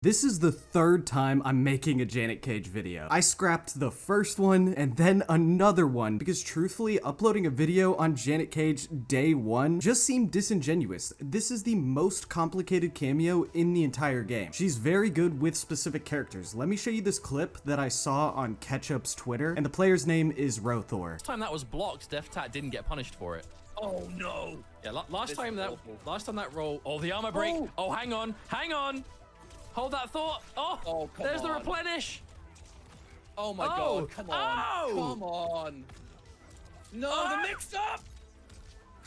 This is the third time I'm making a Janet Cage video. I scrapped the first one and then another one because truthfully, uploading a video on Janet Cage day one just seemed disingenuous. This is the most complicated cameo in the entire game. She's very good with specific characters. Let me show you this clip that I saw on Ketchup's Twitter, and the player's name is Rothor. Last time that was blocked, DefTat didn't get punished for it. Oh no! Yeah, last time that roll. Oh, the armor break. Oh, hang on. Hold that thought. Oh, there's the replenish. Oh my god, come on. Come on. No, the mix up!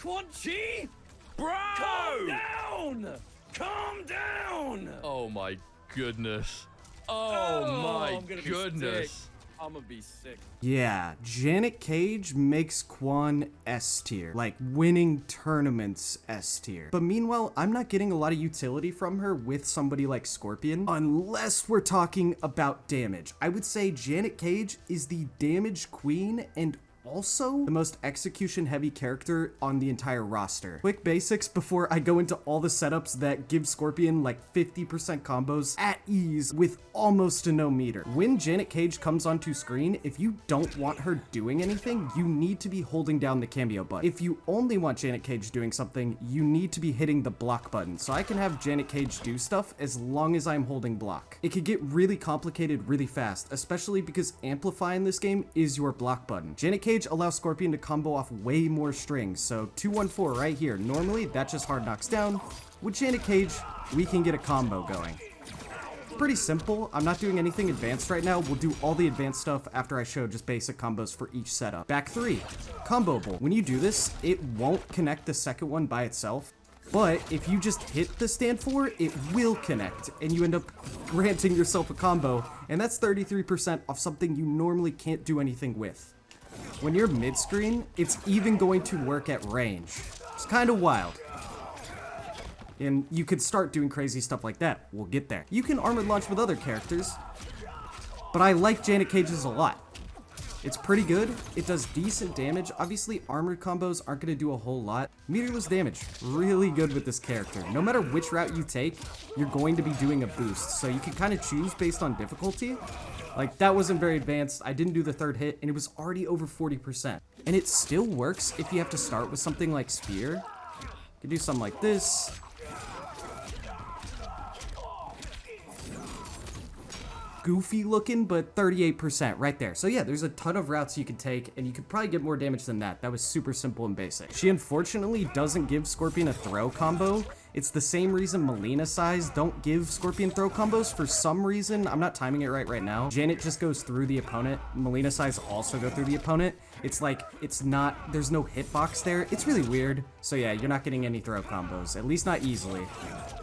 Quan Chi! Bro! Calm down! Calm down! Oh my goodness. Oh my I'm gonna goodness. Be sick. I'm gonna be sick. Yeah, Janet Cage makes Quan S tier, like winning tournaments S tier. But meanwhile, I'm not getting a lot of utility from her with somebody like Scorpion, unless we're talking about damage. I would say Janet Cage is the damage queen and also the most execution heavy character on the entire roster. Quick basics before I go into all the setups that give Scorpion like 50% combos at ease with almost a no meter. When Janet Cage comes onto screen, if you don't want her doing anything, you need to be holding down the cameo button. If you only want Janet Cage doing something, you need to be hitting the block button. So I can have Janet Cage do stuff as long as I'm holding block. It could get really complicated really fast, especially because amplify in this game is your block button. Janet Cage allows Scorpion to combo off way more strings, so 214 right here. Normally, that just hard knocks down. With Janet Cage, we can get a combo going. Pretty simple. I'm not doing anything advanced right now. We'll do all the advanced stuff after I show just basic combos for each setup. Back 3, comboable. When you do this, it won't connect the second one by itself, but if you just hit the stand 4, it will connect, and you end up granting yourself a combo, and that's 33% off something you normally can't do anything with. When you're mid-screen, it's even going to work at range. It's kind of wild. And you could start doing crazy stuff like that. We'll get there. You can armored launch with other characters, but I like Janet Cage's a lot. It's pretty good. It does decent damage. Obviously, armored combos aren't going to do a whole lot. Meterless damage, really good with this character. No matter which route you take, you're going to be doing a boost. So you can kind of choose based on difficulty. Like, that wasn't very advanced. I didn't do the third hit, and it was already over 40%. And it still works if you have to start with something like Spear. You can do something like this. Goofy looking, but 38% right there. So yeah, there's a ton of routes you could take, and you could probably get more damage than that. That was super simple and basic. She unfortunately doesn't give Scorpion a throw combo. It's the same reason Melina Size don't give Scorpion throw combos for some reason. I'm not timing it right now. Janet just goes through the opponent. Melina Size also go through the opponent. It's like, there's no hitbox there. It's really weird. So yeah, you're not getting any throw combos, at least not easily.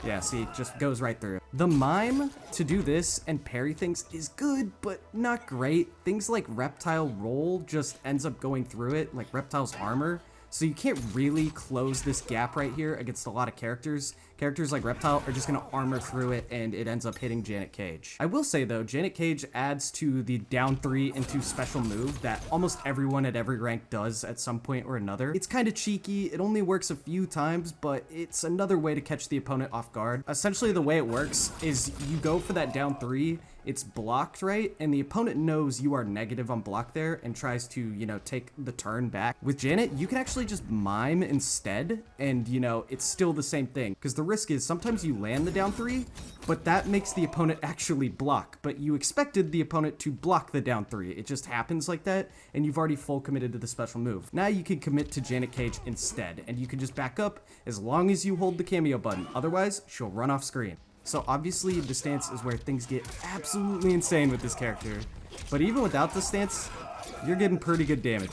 Yeah, see, just goes right through. The mime to do this and parry things is good, but not great. Things like Reptile Roll just ends up going through it, like Reptile's armor. So you can't really close this gap right here against a lot of characters. Characters like Reptile are just gonna armor through it, and it ends up hitting Janet Cage. I will say though, Janet Cage adds to the down 3 into special move that almost everyone at every rank does at some point or another. It's kind of cheeky, it only works a few times, but it's another way to catch the opponent off guard. Essentially the way it works is you go for that down 3, it's blocked, right? And the opponent knows you are negative on block there and tries to, you know, take the turn back. With Janet, you can actually just mime instead, and, you know, it's still the same thing. Because the risk is sometimes you land the down 3, but that makes the opponent actually block. But you expected the opponent to block the down 3. It just happens like that, and you've already full committed to the special move. Now you can commit to Janet Cage instead, and you can just back up as long as you hold the cameo button. Otherwise, she'll run off screen. So obviously the stance is where things get absolutely insane with this character. But even without the stance, you're getting pretty good damage.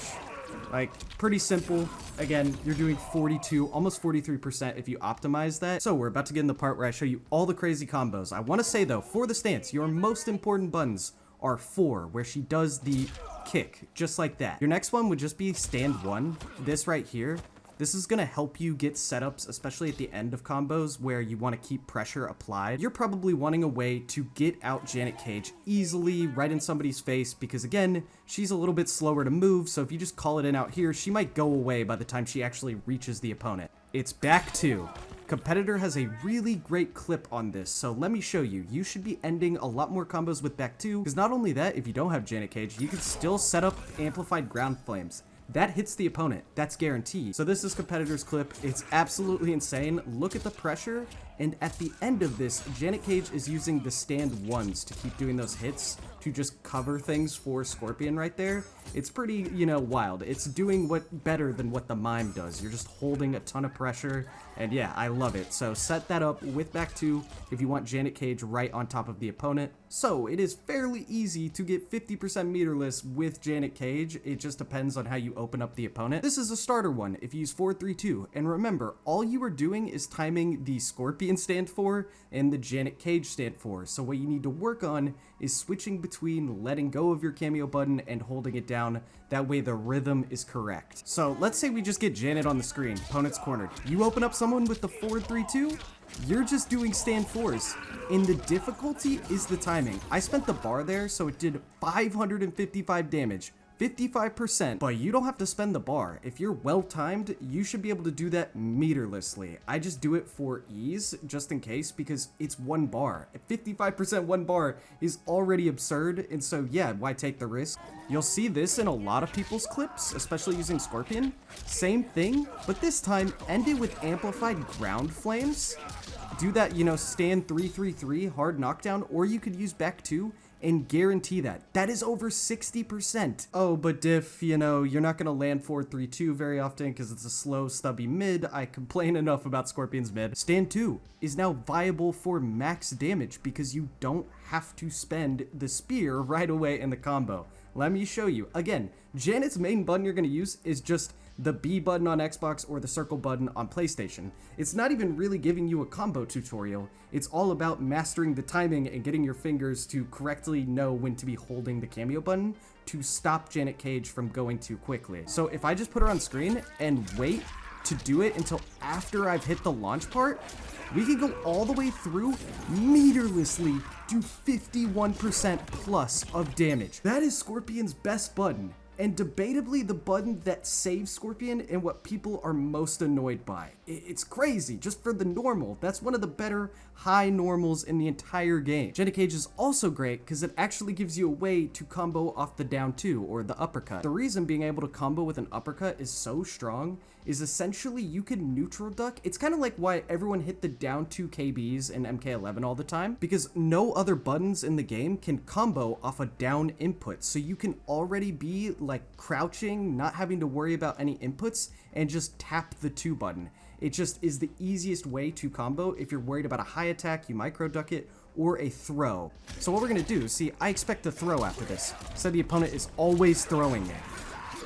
Like, pretty simple. Again, you're doing 42, almost 43% if you optimize that. So we're about to get in the part where I show you all the crazy combos. I want to say though, for the stance, your most important buttons are 4, where she does the kick, just like that. Your next one would just be stand 1, this right here. This is going to help you get setups, especially at the end of combos where you want to keep pressure applied. You're probably wanting a way to get out Janet Cage easily right in somebody's face because, again, she's a little bit slower to move, so if you just call it in out here, she might go away by the time she actually reaches the opponent. It's back 2. Competitor has a really great clip on this, so let me show you. You should be ending a lot more combos with back 2, because not only that, if you don't have Janet Cage, you can still set up amplified ground flames. That hits the opponent. That's guaranteed. So this is Competitor's clip. It's absolutely insane. Look at the pressure. And at the end of this, Janet Cage is using the stand 1s to keep doing those hits to just cover things for Scorpion right there. It's pretty, you know, wild. It's doing better than what the Mime does. You're just holding a ton of pressure. And yeah, I love it. So set that up with back 2 if you want Janet Cage right on top of the opponent. So it is fairly easy to get 50% meterless with Janet Cage. It just depends on how you open up the opponent. This is a starter one if you use 4-3-2. And remember, all you are doing is timing the Scorpion stand 4 and the Janet Cage stand 4. So what you need to work on is switching between letting go of your cameo button and holding it down. That way the rhythm is correct. So let's say we just get Janet on the screen, opponent's cornered. You open up someone with the 4-3-2, you're just doing stand 4s. And the difficulty is the timing. I spent the bar there, so it did 555 damage. 55%, but you don't have to spend the bar. If you're well timed, you should be able to do that meterlessly. I just do it for ease, just in case, because it's 1 bar. 55% 1 bar is already absurd, and so yeah, why take the risk? You'll see this in a lot of people's clips, especially using Scorpion. Same thing, but this time, end it with amplified ground flames. Do that, you know, stand 3-3-3, hard knockdown, or you could use back 2, and guarantee that. That is over 60%. Oh, but Diff, you know, you're not gonna land 4-3-2 very often because it's a slow, stubby mid. I complain enough about Scorpion's mid. Stand 2 is now viable for max damage because you don't have to spend the spear right away in the combo. Let me show you. Again, Janet's main button you're gonna use is just the B button on Xbox or the circle button on PlayStation. It's not even really giving you a combo tutorial. It's all about mastering the timing and getting your fingers to correctly know when to be holding the cameo button to stop Janet Cage from going too quickly. So if I just put her on screen and wait to do it until after I've hit the launch part, we can go all the way through meterlessly, do 51% plus of damage. That is Scorpion's best button, and debatably the button that saves Scorpion and what people are most annoyed by. It's crazy, just for the normal. That's one of the better high normals in the entire game. Janet Cage is also great because it actually gives you a way to combo off the down 2 or the uppercut. The reason being able to combo with an uppercut is so strong is essentially you can neutral duck. It's kind of like why everyone hit the down 2 KBs in MK11 all the time, because no other buttons in the game can combo off a down input. So you can already be like crouching, not having to worry about any inputs, and just tap the 2 button. It just is the easiest way to combo. If you're worried about a high attack, you micro duck it, or a throw. So what we're gonna do, see, I expect to throw after this, so the opponent is always throwing it.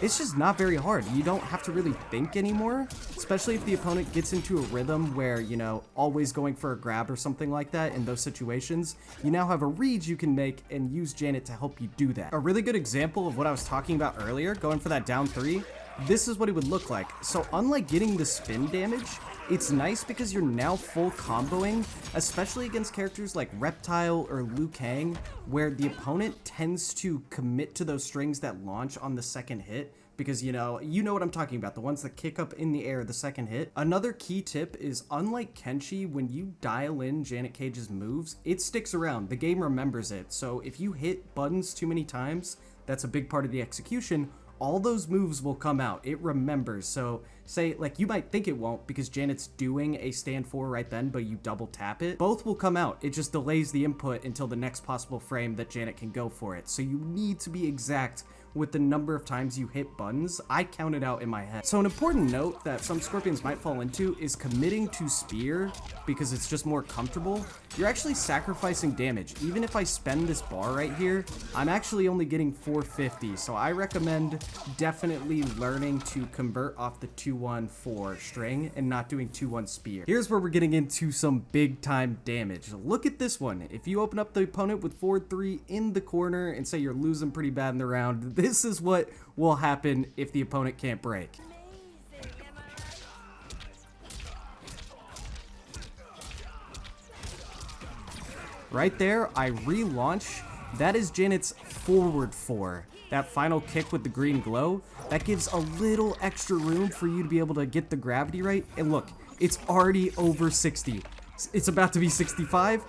It's just not very hard. You don't have to really think anymore, especially if the opponent gets into a rhythm where, you know, always going for a grab or something like that. In those situations, you now have a read you can make and use Janet to help you do that. A really good example of what I was talking about earlier, going for that down 3, this is what it would look like. So unlike getting the spin damage, it's nice because you're now full comboing, especially against characters like Reptile or Liu Kang, where the opponent tends to commit to those strings that launch on the second hit, because you know what I'm talking about, the ones that kick up in the air the second hit. Another key tip is, unlike Kenshi, when you dial in Janet Cage's moves, it sticks around. The game remembers it. So if you hit buttons too many times, that's a big part of the execution, all those moves will come out. It remembers. So say, like, you might think it won't because Janet's doing a stand 4 right then, but you double tap it. Both will come out. It just delays the input until the next possible frame that Janet can go for it. So you need to be exact with the number of times you hit buttons. I count it out in my head. So an important note that some Scorpions might fall into is committing to spear because it's just more comfortable. You're actually sacrificing damage. Even if I spend this bar right here, I'm actually only getting 450. So I recommend definitely learning to convert off the 2-1-4 string and not doing 2-1 spear. Here's where we're getting into some big time damage. Look at this one. If you open up the opponent with 4-3 in the corner and say you're losing pretty bad in the round, this is what will happen if the opponent can't break. Right there, I relaunch. That is Janet's forward 4. That final kick with the green glow, that gives a little extra room for you to be able to get the gravity right. And look, It's already over 60. It's about to be 65.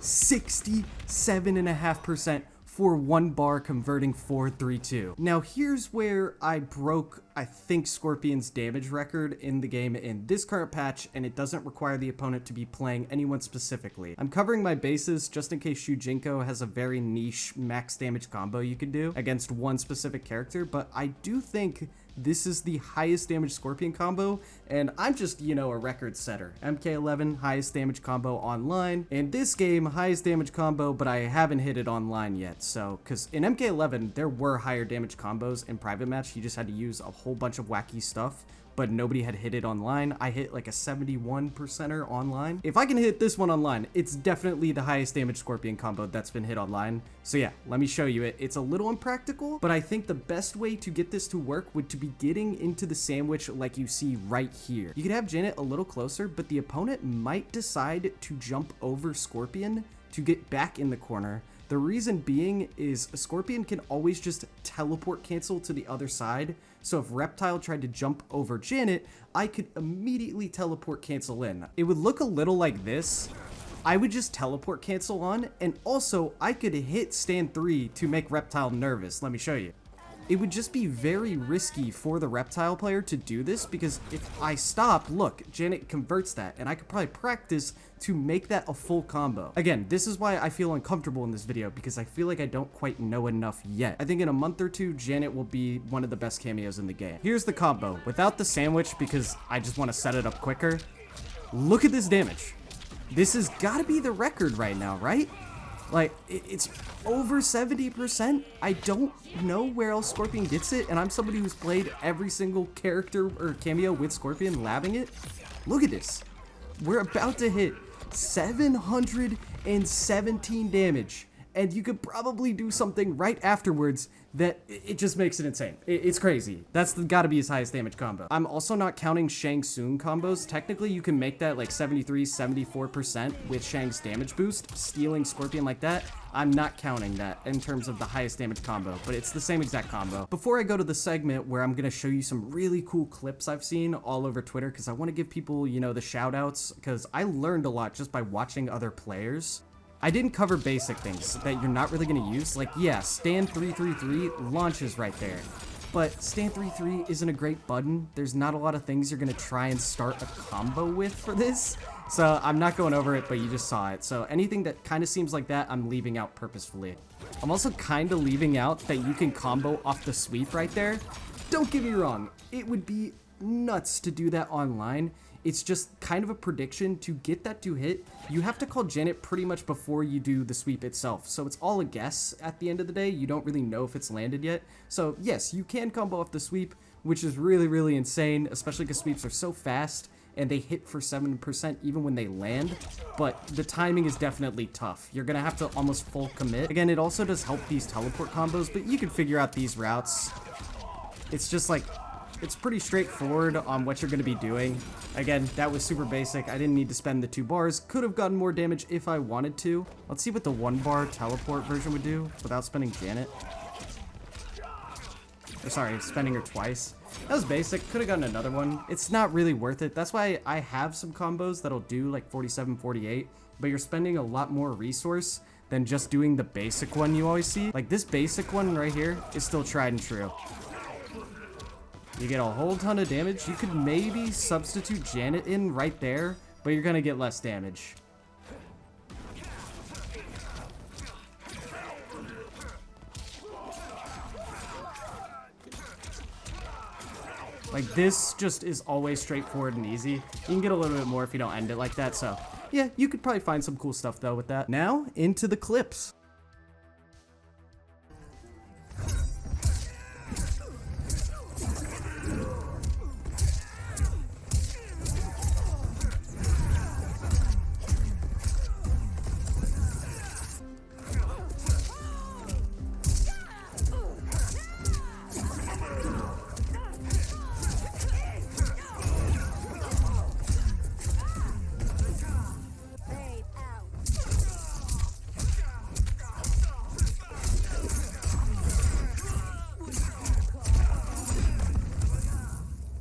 67.5% for 1 bar converting 432. Now here's where I broke, I think, Scorpion's damage record in the game in this current patch, and it doesn't require the opponent to be playing anyone specifically. I'm covering my bases just in case Shujinko has a very niche max damage combo you can do against one specific character, but I do think this is the highest damage Scorpion combo, and I'm just, you know, a record setter. MK11, highest damage combo online. In this game, highest damage combo, but I haven't hit it online yet. So, because in MK11, there were higher damage combos in private match. You just had to use a whole bunch of wacky stuff, but nobody had hit it online. I hit like a 71%er online. If I can hit this one online, it's definitely the highest damage Scorpion combo that's been hit online. So yeah, let me show you it. It's a little impractical, but I think the best way to get this to work would to be getting into the sandwich like you see right here. You could have Janet a little closer, but the opponent might decide to jump over Scorpion to get back in the corner. The reason being is Scorpion can always just teleport cancel to the other side. So if Reptile tried to jump over Janet, I could immediately teleport cancel in. It would look a little like this. I would just teleport cancel on, and also I could hit stand 3 to make Reptile nervous. Let me show you. It would just be very risky for the Reptile player to do this, because if I stop, look, Janet converts that, and I could probably practice to make that a full combo. Again, this is why I feel uncomfortable in this video, because I feel like I don't quite know enough yet. I think in a month or two, Janet will be one of the best cameos in the game. Here's the combo, without the sandwich, because I just want to set it up quicker. Look at this damage. This has got to be the record right now, right? Like, it's over 70%. I don't know where else Scorpion gets it, and I'm somebody who's played every single character or cameo with Scorpion, labbing it. Look at this. We're about to hit 717 damage, and you could probably do something right afterwards that it just makes it insane. It's crazy. That's gotta be his highest damage combo. I'm also not counting Shang Tsung combos. Technically, you can make that like 73, 74% with Shang's damage boost. Stealing Scorpion like that, I'm not counting that in terms of the highest damage combo, but it's the same exact combo. Before I go to the segment where I'm gonna show you some really cool clips I've seen all over Twitter, because I want to give people, you know, the shout outs, because I learned a lot just by watching other players. I didn't cover basic things that you're not really going to use. Like, yeah, stand 333 launches right there. But stand 3-3 isn't a great button. There's not a lot of things you're going to try and start a combo with for this. So I'm not going over it, but you just saw it. So anything that kind of seems like that, I'm leaving out purposefully. I'm also kind of leaving out that you can combo off the sweep right there. Don't get me wrong. It would be nuts to do that online. It's just kind of a prediction. To get that to hit, you have to call Janet pretty much before you do the sweep itself. So it's all a guess at the end of the day. You don't really know if it's landed yet. So yes, you can combo off the sweep, which is really, really insane, especially because sweeps are so fast and they hit for 7% even when they land. But the timing is definitely tough. You're going to have to almost full commit. Again, it also does help these teleport combos, but you can figure out these routes. It's just like, it's pretty straightforward on what you're going to be doing. Again, that was super basic. I didn't need to spend the 2 bars. Could have gotten more damage if I wanted to. Let's see what the 1 bar teleport version would do without spending Janet. Or sorry, spending her twice. That was basic. Could have gotten another one. It's not really worth it. That's why I have some combos that'll do like 47, 48, but you're spending a lot more resource than just doing the basic one you always see. Like this basic one right here is still tried and true. You get a whole ton of damage. You could maybe substitute Janet in right there, but you're gonna get less damage. Like this just is always straightforward and easy. You can get a little bit more if you don't end it like that, so yeah, you could probably find some cool stuff though with that. Now, into the clips.